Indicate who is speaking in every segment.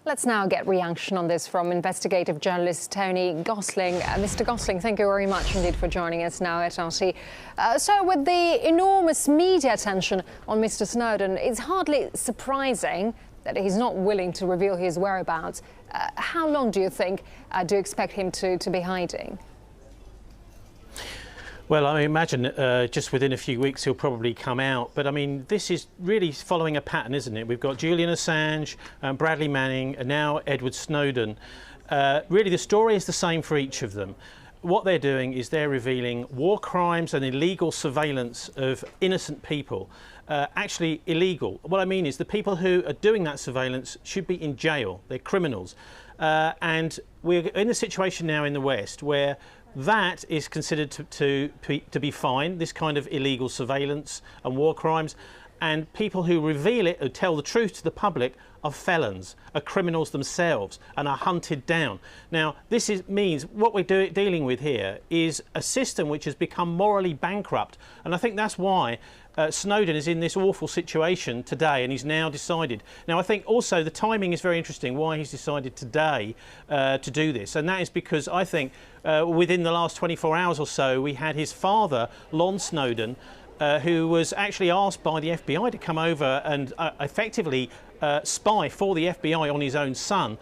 Speaker 1: Let's now get reaction on this from investigative journalist Tony Gosling. Mr. Gosling, thank you very much indeed for joining us now at RT. So with the enormous media attention on Mr. Snowden, it's hardly surprising that he's not willing to reveal his whereabouts. How long do you think, do you expect him to be hiding?
Speaker 2: Well, I imagine just within a few weeks he'll probably come out. But I mean, this is really following a pattern, isn't it? We've got Julian Assange, Bradley Manning, and now Edward Snowden. Really, the story is the same for each of them. What they're doing is they're revealing war crimes and illegal surveillance of innocent people. Actually illegal. What I mean is the people who are doing that surveillance should be in jail. They're criminals. And we're in a situation now in the West where that is considered to be fine, this kind of illegal surveillance and war crimes. And people who reveal it, who tell the truth to the public, are felons, are criminals themselves, and are hunted down. Now, means what we're dealing with here is a system which has become morally bankrupt. And I think that's why Snowden is in this awful situation today, and he's now decided. Now, I think also the timing is very interesting, why he's decided today to do this. And that is because I think within the last 24 hours or so, we had his father, Lon Snowden, who was actually asked by the FBI to come over and effectively spy for the FBI on his own son.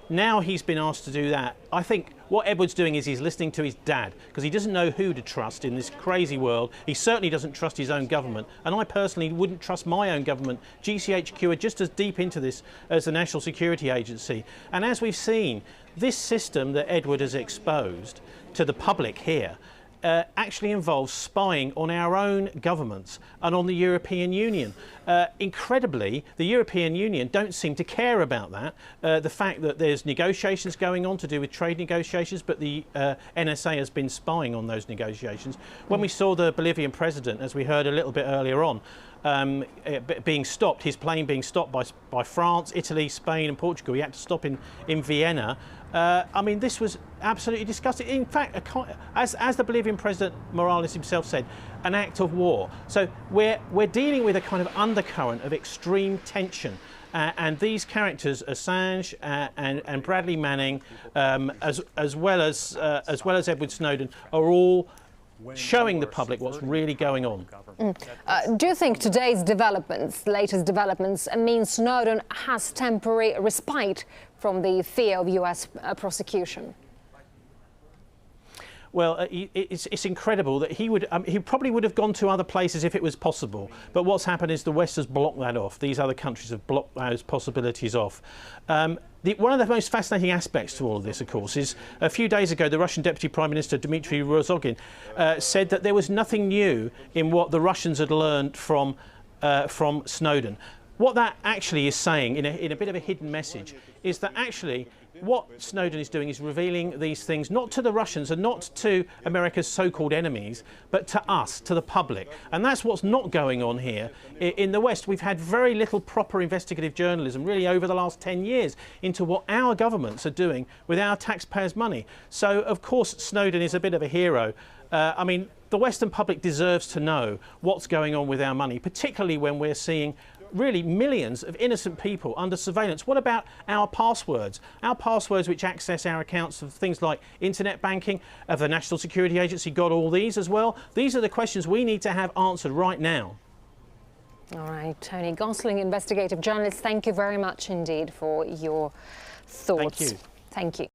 Speaker 2: Now he's been asked to do that. I think what Edward's doing is he's listening to his dad, because he doesn't know who to trust in this crazy world. He certainly doesn't trust his own government, and I personally wouldn't trust my own government. GCHQ are just as deep into this as the National Security Agency. And as we've seen, this system that Edward has exposed to the public here actually involves spying on our own governments and on the European Union. Incredibly, the European Union don't seem to care about that. The fact that there's negotiations going on to do with trade negotiations, but the NSA has been spying on those negotiations. When we saw the Bolivian president, as we heard a little bit earlier on, being stopped, his plane being stopped by France, Italy, Spain and Portugal. He had to stop in Vienna. I mean, this was absolutely disgusting. In fact, as the Bolivian President Morales himself said, an act of war. So we're dealing with a kind of undercurrent of extreme tension. And these characters, Assange and Bradley Manning, as well as Edward Snowden, are all showing the public what's really going on.
Speaker 1: Do you think today's developments, latest developments, mean Snowden has temporary respite from the fear of US prosecution?
Speaker 2: Well, it's incredible that he probably would have gone to other places if it was possible. But what's happened is the West has blocked that off. These other countries have blocked those possibilities off. One of the most fascinating aspects to all of this, of course, is a few days ago, the Russian Deputy Prime Minister, Dmitry Rozogin, said that there was nothing new in what the Russians had learned from Snowden. What that actually is saying, in a bit of a hidden message, is that actually what Snowden is doing is revealing these things not to the Russians and not to America's so-called enemies, but to us, to the public. And that's what's not going on here. In the West, we've had very little proper investigative journalism, really, over the last 10 years, into what our governments are doing with our taxpayers' money. So, of course, Snowden is a bit of a hero. I mean, the Western public deserves to know what's going on with our money, particularly when we're seeing really millions of innocent people under surveillance. What about our passwords? Our passwords which access our accounts of things like internet banking, of the National Security Agency got all these as well? These are the questions we need to have answered right now.
Speaker 1: All right, Tony Gosling, investigative journalist, thank you very much indeed for your thoughts.
Speaker 2: Thank you.
Speaker 1: Thank you.